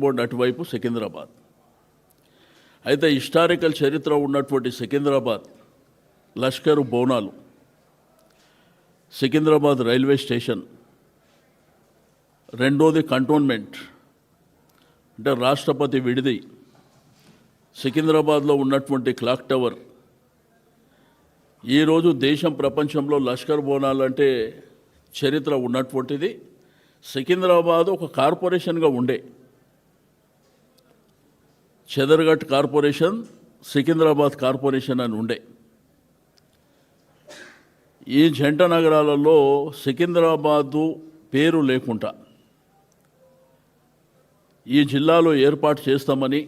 Board అటువైపు సికింద్రాబాద్. అయితే historical చరిత్ర ఉన్నటువంటి సికింద్రాబాద్ లష్కరు బోనాలు, సికింద్రాబాద్ రైల్వే స్టేషన్, రెండోది కంటోన్మెంట్ అంటే రాష్ట్రపతి విడిది, సికింద్రాబాద్లో ఉన్నటువంటి క్లాక్ టవర్. ఈరోజు దేశం ప్రపంచంలో లష్కర్ బోనాలు అంటే చరిత్ర ఉన్నటువంటిది. సికింద్రాబాద్ ఒక కార్పొరేషన్గా ఉండే, చెదర్ఘట్ కార్పొరేషన్, సికింద్రాబాద్ కార్పొరేషన్ అని ఉండే. ఈ జంట నగరాలలో సికింద్రాబాదు పేరు లేకుండా ఈ జిల్లాలో ఏర్పాటు చేస్తామని,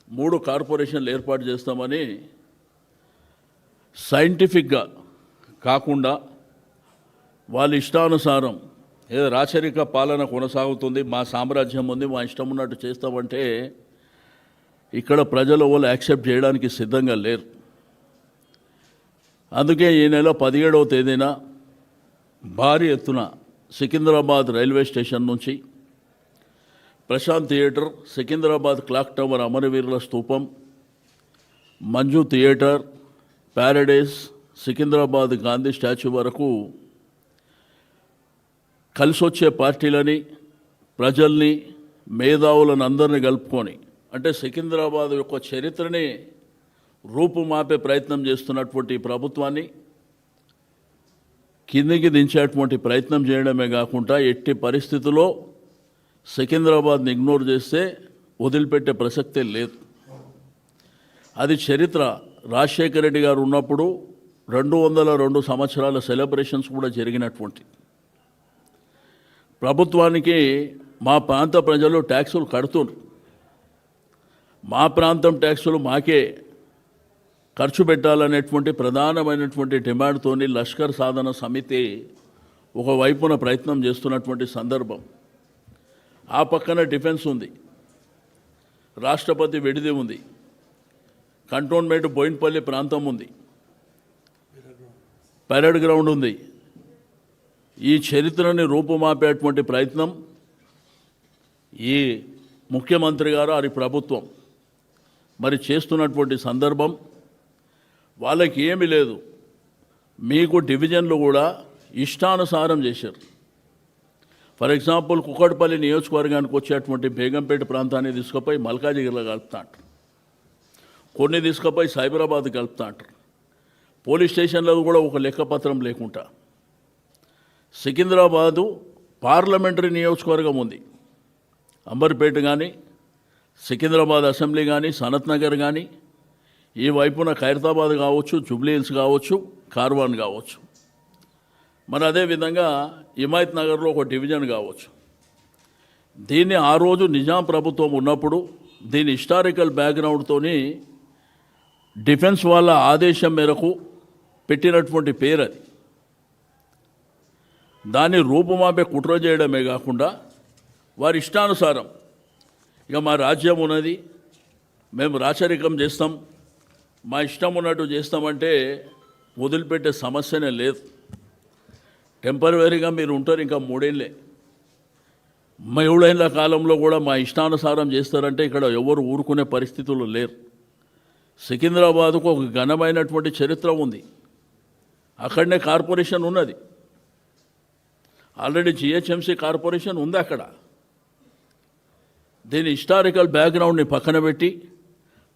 3 కార్పొరేషన్లు ఏర్పాటు చేస్తామని సైంటిఫిక్గా కాకుండా వాళ్ళ ఇష్టానుసారం ఏదో రాచరిక పాలన కొనసాగుతుంది, మా సామ్రాజ్యం ఉంది, మా ఇష్టం ఉన్నట్టు చేస్తామంటే ఇక్కడ ప్రజలు వాళ్ళు యాక్సెప్ట్ చేయడానికి సిద్ధంగా లేరు. అందుకే ఈ నెల 17వ తేదీన భారీ ఎత్తున సికింద్రాబాద్ రైల్వే స్టేషన్ నుంచి Prashant theatre, Secunderabad clock tower, అమరవీరుల స్తూపం, Manju theatre, Paradise, Secunderabad Gandhi statue వరకు కలిసొచ్చే పార్టీలని, ప్రజల్ని, మేధావులను అందరినీ కలుపుకొని, అంటే సికింద్రాబాద్ యొక్క చరిత్రని రూపుమాపే ప్రయత్నం చేస్తున్నటువంటి ప్రభుత్వాన్ని కిందికి దించేటువంటి ప్రయత్నం చేయడమే కాకుండా ఎట్టి పరిస్థితుల్లో సికింద్రాబాద్ని ఇగ్నోర్ చేస్తే వదిలిపెట్టే ప్రసక్తే లేదు. అది చరిత్ర. రాజశేఖర రెడ్డి గారు ఉన్నప్పుడు 202 సంవత్సరాల సెలబ్రేషన్స్ కూడా జరిగినటువంటి ప్రభుత్వానికి మా ప్రాంత ప్రజలు ట్యాక్సులు కడుతున్నారు. మా ప్రాంతం ట్యాక్సులు మాకే ఖర్చు పెట్టాలనేటువంటి ప్రధానమైనటువంటి డిమాండ్తోని లష్కర్ సాధన సమితి ఒకవైపున ప్రయత్నం చేస్తున్నటువంటి సందర్భం. ఆ పక్కన డిఫెన్స్ ఉంది, రాష్ట్రపతి విడిది ఉంది, కంటోన్మెంట్ బోయిన్పల్లి ప్రాంతం ఉంది, పరేడ్ గ్రౌండ్ ఉంది. ఈ చరిత్రని రూపుమాపేటువంటి ప్రయత్నం ఈ ముఖ్యమంత్రి గారు వారి ప్రభుత్వం మరి చేస్తున్నటువంటి సందర్భం. వాళ్ళకి ఏమీ లేదు, మీకు డివిజన్లు కూడా ఇష్టానుసారం చేశారు. ఫర్ ఎగ్జాంపుల్ కుక్కట్పల్లి నియోజకవర్గానికి వచ్చేటువంటి బేగంపేట ప్రాంతాన్ని తీసుకుపోయి మల్కాజిగిరిలో కలుపుతా అంటారు, కొన్ని తీసుకుపోయి సైబరాబాద్ కలుపుతా అంటారు. పోలీస్ స్టేషన్లో కూడా ఒక లెక్కపత్రం లేకుండా. సికింద్రాబాదు పార్లమెంటరీ నియోజకవర్గం ఉంది, అంబర్పేట కానీ, సికింద్రాబాద్ అసెంబ్లీ కానీ, సనత్ నగర్ కానీ, ఈ వైపున ఖైరతాబాద్ కావచ్చు, జూబ్లీ హిల్స్ కావచ్చు, కార్వాన్ కావచ్చు, మరి అదేవిధంగా హిమాయత్ నగర్లో ఒక డివిజన్ కావచ్చు. దీన్ని ఆ రోజు నిజాం ప్రభుత్వం ఉన్నప్పుడు దీని హిస్టారికల్ బ్యాక్గ్రౌండ్తోని డిఫెన్స్ వాళ్ళ ఆదేశం మేరకు పెట్టినటువంటి పేరు అది. దాన్ని రూపుమాపే కుట్ర చేయడమే కాకుండా వారి ఇష్టానుసారం ఇక మా రాజ్యం ఉన్నది, మేము రాచరికం చేస్తాం, మా ఇష్టం ఉన్నట్టు చేస్తామంటే వదిలిపెట్టే సమస్యనే లేదు. టెంపరవరీగా మీరు ఉంటారు, ఇంకా 3 ఏళ్ళే. 3 ఏళ్ళ కాలంలో కూడా మా ఇష్టానుసారం చేస్తారంటే ఇక్కడ ఎవరు ఊరుకునే పరిస్థితులు లేరు. సికింద్రాబాద్కు ఒక ఘనమైనటువంటి చరిత్ర ఉంది, అక్కడనే కార్పొరేషన్ ఉన్నది, ఆల్రెడీ జిహెచ్ఎంసీ కార్పొరేషన్ ఉంది అక్కడ. దీని హిస్టారికల్ బ్యాక్గ్రౌండ్ని పక్కన పెట్టి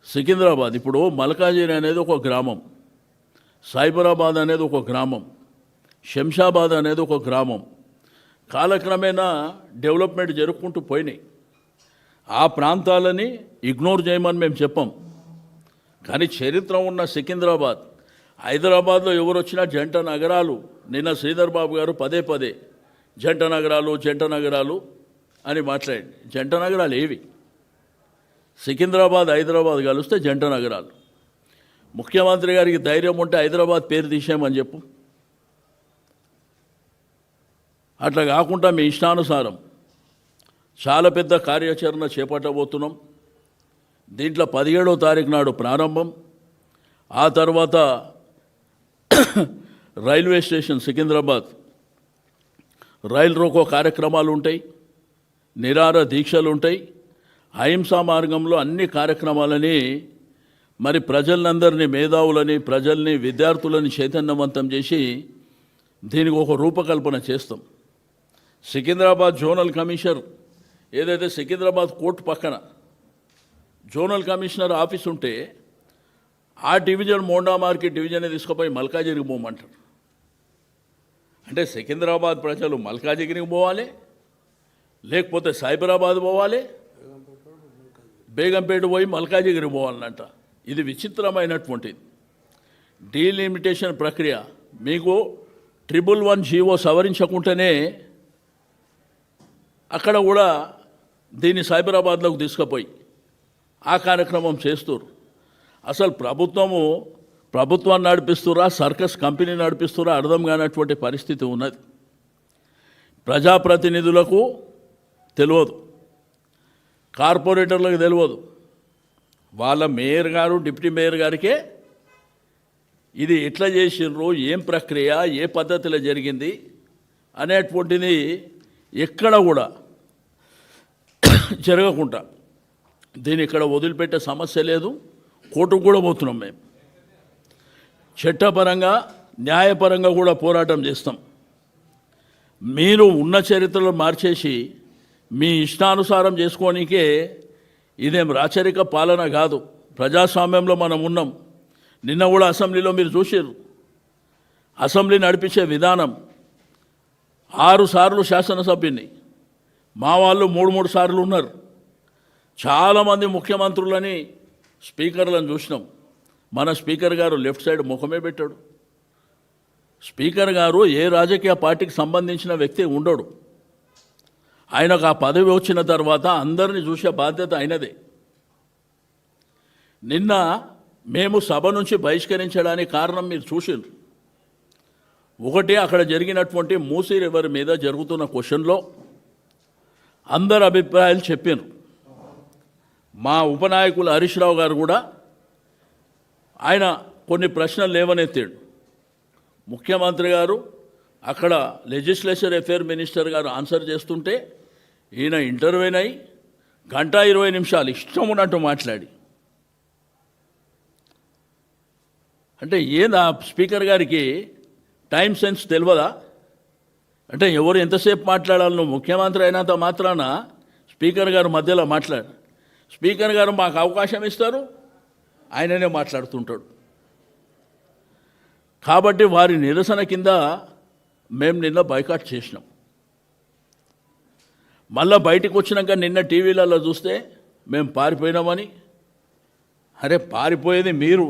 సికింద్రాబాద్, ఇప్పుడు మల్కాజిగిరి అనేది ఒక గ్రామం, సైబరాబాద్ అనేది ఒక గ్రామం, శంషాబాద్ అనేది ఒక గ్రామం. కాలక్రమేణా డెవలప్మెంట్ జరుపుకుంటూ పోయినాయి. ఆ ప్రాంతాలని ఇగ్నోర్ చేయమని మేము చెప్పాం. కానీ చరిత్ర ఉన్న సికింద్రాబాద్, హైదరాబాద్లో ఎవరు వచ్చినా జంట నగరాలు, నిన్న శ్రీధర్ బాబు గారు పదే పదే జంట నగరాలు అని మాట్లాడండి. జంట నగరాలు ఏవి? సికింద్రాబాద్, హైదరాబాద్ కలిస్తే జంట నగరాలు. ముఖ్యమంత్రి గారికి ధైర్యం ఉంటే హైదరాబాద్ పేరు తీసేయమని చెప్పు. అట్లా కాకుండా మీ ఇష్టానుసారం చాలా పెద్ద కార్యాచరణ చేపట్టబోతున్నాం. దీంట్లో 17వ తారీఖు నాడు ప్రారంభం, ఆ తర్వాత రైల్వే స్టేషన్ సికింద్రాబాద్ రైలు రోకో కార్యక్రమాలు ఉంటాయి, నిరాహార దీక్షలు ఉంటాయి. అహింసా మార్గంలో అన్ని కార్యక్రమాలని మరి ప్రజలందరినీ, మేధావులని, ప్రజల్ని, విద్యార్థులని చైతన్యవంతం చేసి దీనికి ఒక రూపకల్పన చేస్తాం. సికింద్రాబాద్ జోనల్ కమిషనర్ ఏదైతే సికింద్రాబాద్ కోర్టు పక్కన జోనల్ కమిషనర్ ఆఫీస్ ఉంటే ఆ డివిజన్ మోండా మార్కెట్ డివిజన్ తీసుకుపోయి మల్కాజిగిరికి పోమంటారు. అంటే సికింద్రాబాద్ ప్రజలు మల్కాజిగిరికి పోవాలి, లేకపోతే సైబరాబాద్ పోవాలి, బేగంపేట పోయి మల్కాజిగిరి పోవాలంట. ఇది విచిత్రమైనటువంటిది డీలిమిటేషన్ ప్రక్రియ. మీకు 111 జీవో సవరించకుంటేనే అక్కడ కూడా దీన్ని సైబరాబాద్లోకి తీసుకుపోయి ఆ కార్యక్రమం చేస్తారు. అసలు ప్రభుత్వాన్ని నడిపిస్తురా, సర్కస్ కంపెనీ నడిపిస్తురా అర్థం కానటువంటి పరిస్థితి ఉన్నది. ప్రజాప్రతినిధులకు తెలియదు, కార్పొరేటర్లకు తెలియదు, వాళ్ళ మేయర్ గారు, డిప్యూటీ మేయర్ గారికే ఇది ఎట్లా చేసిర్రు, ఏం ప్రక్రియ, ఏ పద్ధతిలో జరిగింది అనేటువంటిది ఎక్కడ కూడా జరగకుండా దీన్ని ఇక్కడ వదిలిపెట్టే సమస్య లేదు. కోర్టుకు కూడా పోతున్నాం మేము. చట్టపరంగా, న్యాయపరంగా కూడా పోరాటం చేస్తాం. మీరు ఉన్న చరిత్రలో మార్చేసి మీ ఇష్టానుసారం చేసుకోనికే ఇదేం రాచరిక పాలన కాదు. ప్రజాస్వామ్యంలో మనం ఉన్నాం. నిన్న కూడా అసెంబ్లీలో మీరు చూసారు, అసెంబ్లీ నడిపించే విధానం. 6 సార్లు శాసనసభ్యుని, మా వాళ్ళు 3 సార్లు ఉన్నారు. చాలామంది ముఖ్యమంత్రులని, స్పీకర్లను చూసినాం. మన స్పీకర్ గారు లెఫ్ట్ సైడ్ ముఖమే పెట్టాడు. స్పీకర్ గారు ఏ రాజకీయ పార్టీకి సంబంధించిన వ్యక్తి ఉండడు. ఆయనకు ఆ పదవి వచ్చిన తర్వాత అందరినీ చూసే బాధ్యత ఆయనదే. నిన్న మేము సభ నుంచి బహిష్కరించడానికి కారణం మీరు చూసిండ్రు. ఒకటి, అక్కడ జరిగినటువంటి మూసీ రివర్ మీద జరుగుతున్న క్వశ్చన్లో అందరు అభిప్రాయాలు చెప్పారు. మా ఉపనాయకులు హరీష్ రావు గారు కూడా ఆయన కొన్ని ప్రశ్నలు లేవనెత్తాడు. ముఖ్యమంత్రి గారు అక్కడ లెజిస్లేచర్ అఫేర్ మినిస్టర్ గారు ఆన్సర్ చేస్తుంటే ఈయన ఇంటర్వ్యూన్ అయి 1:20 నిమిషాలు ఇష్టం ఉన్నట్టు మాట్లాడి, అంటే ఏందా స్పీకర్ గారికి టైం సెన్స్ తెలియదా? అంటే ఎవరు ఎంతసేపు మాట్లాడాలి? నువ్వు ముఖ్యమంత్రి అయినంత మాత్రాన స్పీకర్ గారు మధ్యలో మాట్లాడు. స్పీకర్ గారు మాకు అవకాశం ఇస్తారు, ఆయననే మాట్లాడుతుంటాడు. కాబట్టి వారి నిరసన కింద మేము నిన్న బైకాట్ చేసినాం. మళ్ళీ బయటకు వచ్చినాక నిన్న టీవీలలో చూస్తే మేము పారిపోయినామని. అరే పారిపోయేది మీరు.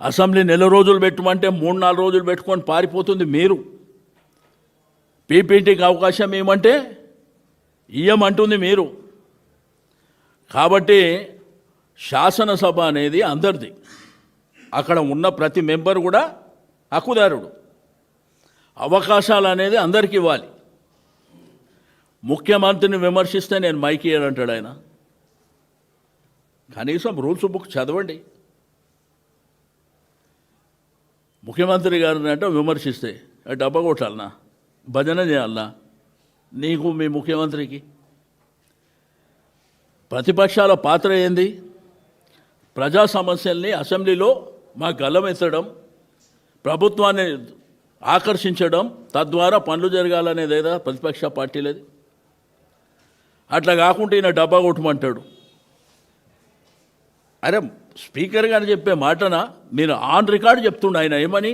అసెంబ్లీ నెల రోజులు పెట్టమంటే 3-4 రోజులు పెట్టుకొని పారిపోతుంది మీరు. పీపీటీకి అవకాశం ఏమంటే ఇయ్యమంటుంది మీరు. కాబట్టి శాసనసభ అనేది అందరిది. అక్కడ ఉన్న ప్రతి మెంబర్ కూడా హక్కుదారుడు. అవకాశాలు అనేది అందరికీ ఇవ్వాలి. ముఖ్యమంత్రిని విమర్శిస్తే నేను మైక్ ఇయ్యానంటాడు ఆయన. కనీసం రూల్స్ బుక్ చదవండి. ముఖ్యమంత్రి గారిని అంటే విమర్శిస్తే డబ్బా కొట్టాలనా, భజన చేయాలనా నీకు, మీ ముఖ్యమంత్రికి? ప్రతిపక్షాల పాత్ర ఏంది? ప్రజా సమస్యల్ని అసెంబ్లీలో మా గల్లమెత్తడం, ప్రభుత్వాన్ని ఆకర్షించడం, తద్వారా పనులు జరగాలనేదేదా ప్రతిపక్ష పార్టీలది. అట్లా కాకుండా ఈయన డబ్బా కొట్టమంటాడు. అరే స్పీకర్ గారు చెప్పే మాటన మీరు ఆన్ రికార్డు చెప్తుండ ఆయన ఏమని,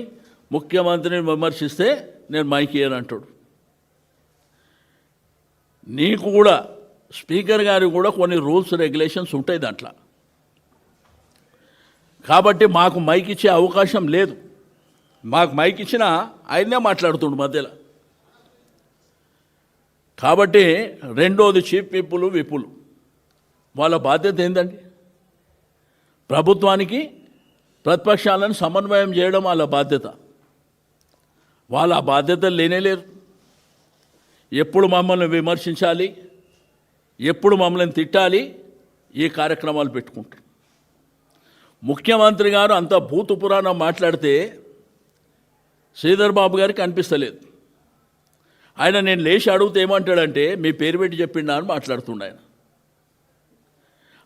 ముఖ్యమంత్రిని విమర్శిస్తే నేను మైక్ ఇయ్యనంటాడు. నీకు కూడా స్పీకర్ గారికి కూడా కొన్ని రూల్స్ రెగ్యులేషన్స్ ఉంటాయి దాంట్లో. కాబట్టి మాకు మైక్ ఇచ్చే అవకాశం లేదు. మాకు మైక్ ఇచ్చినా ఆయనే మాట్లాడుతుండు మధ్యలో. కాబట్టి రెండోది, చీఫ్ విప్పులు వాళ్ళ బాధ్యత ఏంటండి? ప్రభుత్వానికి ప్రతిపక్షాలను సమన్వయం చేయడం వాళ్ళ బాధ్యత. వాళ్ళ బాధ్యతలు లేనేలేరు. ఎప్పుడు మమ్మల్ని విమర్శించాలి, ఎప్పుడు మమ్మల్ని తిట్టాలి, ఈ కార్యక్రమాలు పెట్టుకుంటారు. ముఖ్యమంత్రి గారు అంత భూత పురాణం మాట్లాడితే శ్రీధర్ బాబు గారికి అనిపిస్తలేదు. ఆయన నేను లేచి అడిగితే ఏమంటాడంటే మీ పేరు పెట్టి చెప్పిండా అని మాట్లాడుతుండ ఆయన.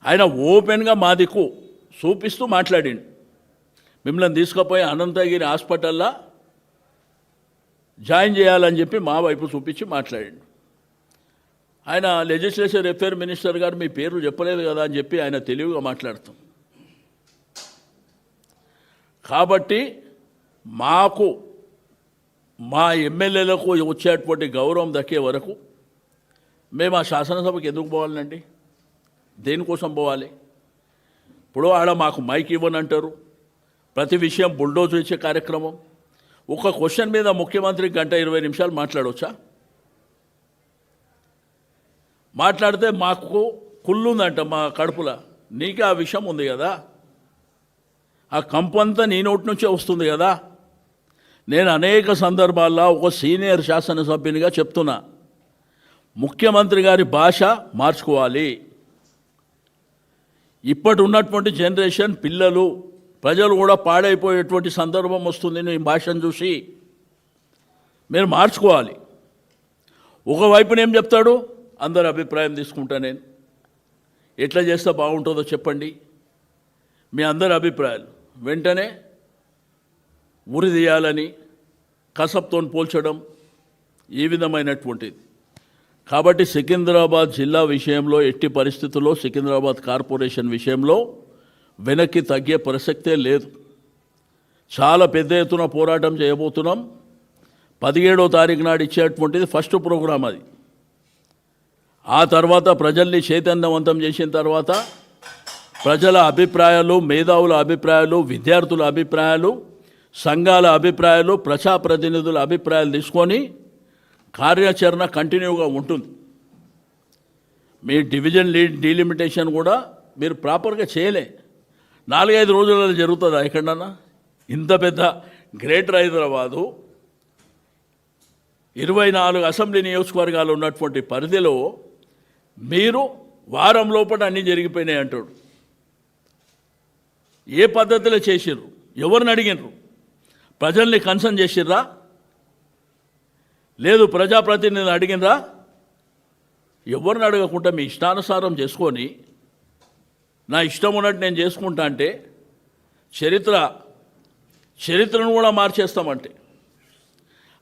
ఆయన ఓపెన్గా మా దిక్కు చూపిస్తూ మాట్లాడిండు. మిమ్మల్ని తీసుకుపోయి అనంతగిరి హాస్పిటల్లో జాయిన్ చేయాలని చెప్పి మా వైపు చూపించి మాట్లాడిండు. ఆయన లెజిస్లేచర్ అఫేర్ మినిస్టర్ గారు మీ పేరు చెప్పలేదు కదా అని చెప్పి ఆయన తెలివిగా మాట్లాడుతాం. కాబట్టి మాకు మా ఎమ్మెల్యేలకు వచ్చేటువంటి గౌరవం దక్కే వరకు మేము ఆ శాసనసభకి ఎందుకు పోవాలండి? దేనికోసం పోవాలి? ఇప్పుడు ఆడ మాకు మైక్ ఇవ్వనంటారు, ప్రతి విషయం బుల్డోజ్ ఇచ్చే కార్యక్రమం. ఒక క్వశ్చన్ మీద ముఖ్యమంత్రి 1-20 నిమిషాలు మాట్లాడవచ్చా? మాట్లాడితే మాకు కుళ్ళుందంట మా కడుపులో. నీకే ఆ విషయం ఉంది కదా, ఆ కంపంతా నీ నోటి నుంచే వస్తుంది కదా. నేను అనేక సందర్భాల్లో ఒక సీనియర్ శాసనసభ్యునిగా చెప్తున్నా, ముఖ్యమంత్రి గారి భాష మార్చుకోవాలి. ఇప్పటి ఉన్నటువంటి జనరేషన్ పిల్లలు ప్రజలు కూడా పాడైపోయేటువంటి సందర్భం వస్తుంది. నీ భాషను చూసి మీరు మార్చుకోవాలి. ఒకవైపున ఏం చెప్తాడు, అందరి అభిప్రాయం తీసుకుంటా, నేను ఎట్లా చేస్తే బాగుంటుందో చెప్పండి, మీ అందరి అభిప్రాయాలు. వెంటనే ఉరి తీయాలని కసబ్తో పోల్చడం ఈ విధమైనటువంటిది. కాబట్టి సికింద్రాబాద్ జిల్లా విషయంలో ఎట్టి పరిస్థితుల్లో, సికింద్రాబాద్ కార్పొరేషన్ విషయంలో వెనక్కి తగ్గే ప్రసక్తే లేదు. చాలా పెద్ద ఎత్తున పోరాటం చేయబోతున్నాం. 17వ తారీఖు నాడు ఇచ్చేటువంటిది ఫస్ట్ ప్రోగ్రాం అది. ఆ తర్వాత ప్రజల్ని చైతన్యవంతం చేసిన తర్వాత ప్రజల అభిప్రాయాలు, మేధావుల అభిప్రాయాలు, విద్యార్థుల అభిప్రాయాలు, సంఘాల అభిప్రాయాలు, ప్రజాప్రతినిధుల అభిప్రాయాలు తీసుకొని కార్యాచరణ కంటిన్యూగా ఉంటుంది. మీ డివిజన్ డీలిమిటేషన్ కూడా మీరు ప్రాపర్గా చేయలే. 4-5 రోజులలో జరుగుతుందా ఎక్కడన్నా? ఇంత పెద్ద గ్రేటర్ హైదరాబాదు 24 అసెంబ్లీ నియోజకవర్గాలు ఉన్నటువంటి పరిధిలో మీరు వారం లోపల అన్నీ జరిగిపోయినాయి అంటాడు. ఏ పద్ధతిలో చేసిర్రు? ఎవరిని అడిగినరు? ప్రజల్ని కన్సర్న్ చేసిర్రా? లేదు ప్రజాప్రతినిధిని అడిగినరా? ఎవరిని అడగకుండా మీ ఇష్టానుసారం చేసుకొని నా ఇష్టం ఉన్నట్టు నేను చేసుకుంటా అంటే చరిత్రను కూడా మార్చేస్తామంటే.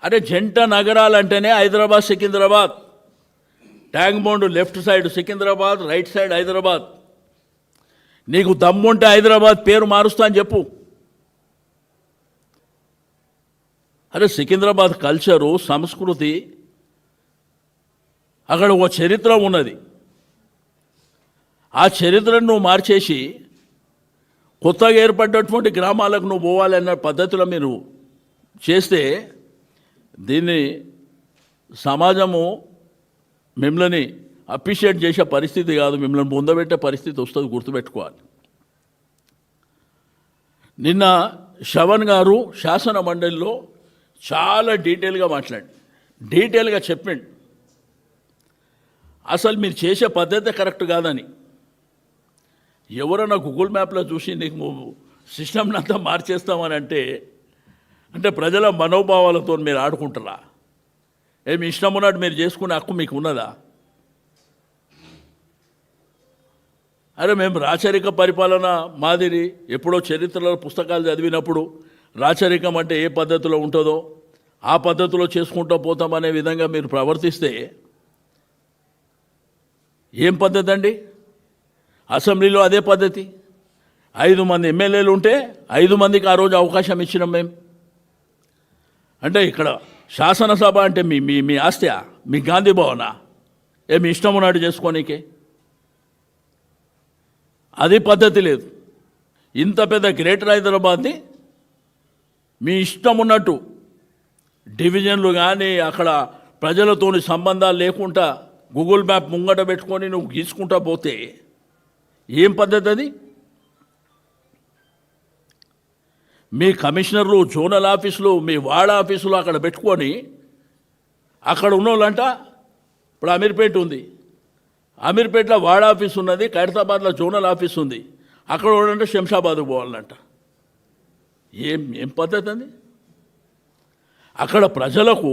అరే జంట నగరాలంటేనే Hyderabad, Secunderabad. Tank Bund left side Secunderabad, right side Hyderabad. నీకు దమ్ముంటే హైదరాబాద్ పేరు మారుస్తా అని చెప్పు. అరే సికింద్రాబాద్ కల్చరు, సంస్కృతి, అక్కడ ఒక చరిత్ర ఉన్నది. ఆ చరిత్రను నువ్వు మార్చేసి కొత్తగా ఏర్పడ్డటువంటి గ్రామాలకు నువ్వు పోవాలన్న పద్ధతిలో మీరు చేస్తే దీన్ని సమాజము మిమ్మల్ని అప్రిషియేట్ చేసే పరిస్థితి కాదు, మిమ్మల్ని పొందబెట్టే పరిస్థితి వస్తుంది, గుర్తుపెట్టుకోవాలి. నిన్న శ్రవణ్ గారు శాసన మండలిలో చాలా డీటెయిల్గా చెప్పిండు అసలు మీరు చేసే పద్ధతి కరెక్ట్ కాదని. ఎవరైనా గూగుల్ మ్యాప్లో చూసి నీకు సిస్టమ్ని అంతా మార్చేస్తామని అంటే ప్రజల మనోభావాలతో మీరు ఆడుకుంటారా? ఏమి ఇష్టం ఉన్నట్టు మీరు చేసుకునే హక్కు మీకు ఉన్నదా? అరే మేము రాచరిక పరిపాలన మాదిరి ఎప్పుడో చరిత్రలో పుస్తకాలు చదివినప్పుడు రాచరికం అంటే ఏ పద్ధతిలో ఉంటుందో ఆ పద్ధతిలో చేసుకుంటూ పోతామనే విధంగా మీరు ప్రవర్తిస్తే ఏం పద్ధతి అండి? అసెంబ్లీలో అదే పద్ధతి. 5 మంది ఎమ్మెల్యేలు ఉంటే 5 మందికి ఆ రోజు అవకాశం ఇచ్చినాం మేము. అంటే ఇక్కడ శాసనసభ అంటే మీ మీ మీ ఆస్తియా? మీ గాంధీ భవనా? ఏమి ఇష్టం ఉన్నట్టు చేసుకోనీకే? అది పద్ధతి లేదు. ఇంత పెద్ద గ్రేటర్ హైదరాబాద్ని మీ ఇష్టం ఉన్నట్టు డివిజన్లు కానీ అక్కడ ప్రజలతోని సంబంధాలు లేకుండా గూగుల్ మ్యాప్ ముంగట పెట్టుకొని నువ్వు గీసుకుంటా పోతే ఏం పద్ధతి అది? మీ కమిషనర్లు, జోనల్ ఆఫీసులు, మీ వార్డ్ ఆఫీసులు అక్కడ పెట్టుకొని అక్కడ ఉన్నోళ్ళంట. ఇప్పుడు అమీర్పేట ఉంది, అమీర్పేటలో వార్డ్ ఆఫీస్ ఉన్నది, ఖైరతాబాద్లో జోనల్ ఆఫీస్ ఉంది. అక్కడ ఉండంటే శంషాబాద్కు పోవాలంట. ఏం పద్ధతి అది? అక్కడ ప్రజలకు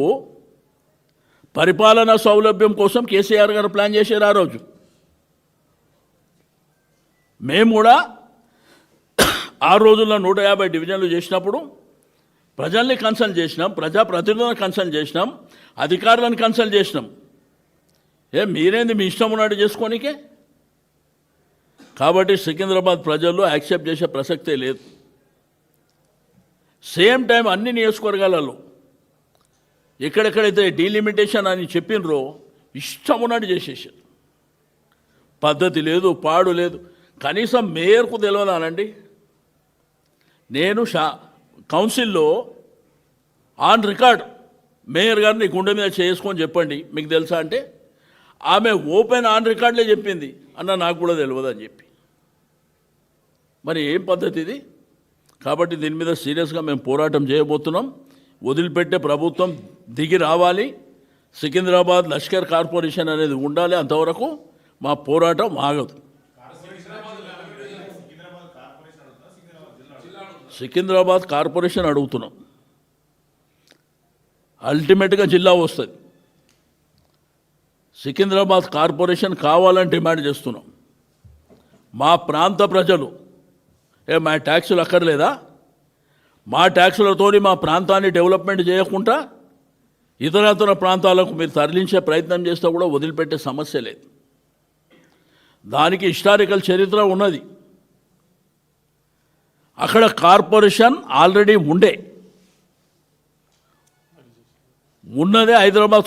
పరిపాలనా సౌలభ్యం కోసం కేసీఆర్ గారు ప్లాన్ చేశారు ఆ రోజు. మేము కూడా ఆ రోజుల్లో 150 డివిజన్లు చేసినప్పుడు ప్రజల్ని కన్సల్ట్ చేసినాం, ప్రజాప్రతినిధులను కన్సల్ట్ చేసినాం, అధికారులను కన్సల్ట్ చేసినాం. మీరేంది మీ ఇష్టం ఉన్నట్టు చేసుకోనికే? కాబట్టి సికింద్రాబాద్ ప్రజలు యాక్సెప్ట్ చేసే ప్రసక్తే లేదు. సేమ్ టైం అన్ని నియోజకవర్గాలలో ఎక్కడెక్కడైతే డీలిమిటేషన్ అని చెప్పినరో ఇష్టం ఉన్నట్టు చేసేసారు. పద్ధతి లేదు, పాడు లేదు. కనీసం మేయర్కు తెలియదానండి. నేను కౌన్సిల్లో ఆన్ రికార్డ్ మేయర్ గారిని గుండె మీద చేసుకొని చెప్పండి మీకు తెలుసా అంటే ఆమె ఓపెన్ ఆన్ రికార్డులే చెప్పింది, అన్న నాకు కూడా తెలియదు అని చెప్పి. మరి ఏం పద్ధతి ఇది? కాబట్టి దీని మీద సీరియస్గా మేము పోరాటం చేయబోతున్నాం. వదిలిపెట్టే ప్రభుత్వం దిగి రావాలి. సికింద్రాబాద్ లష్కర్ కార్పొరేషన్ అనేది ఉండాలి. అంతవరకు మా పోరాటం ఆగదు. సికింద్రాబాద్ కార్పొరేషన్ అడుగుతున్నాం. అల్టిమేట్గా జిల్లా వస్తుంది. సికింద్రాబాద్ కార్పొరేషన్ కావాలని డిమాండ్ చేస్తున్నాం. మా ప్రాంత ప్రజలు మా ట్యాక్సులు అక్కర్లేదా? మా ట్యాక్సులతోని మా ప్రాంతాన్ని డెవలప్మెంట్ చేయకుండా ఇతర ప్రాంతాలకు మీరు తరలించే ప్రయత్నం చేస్తే కూడా వదిలిపెట్టే సమస్య లేదు. దానికి హిస్టారికల్ చరిత్ర ఉన్నది. అక్కడ కార్పొరేషన్ ఆల్రెడీ ఉన్నదే హైదరాబాద్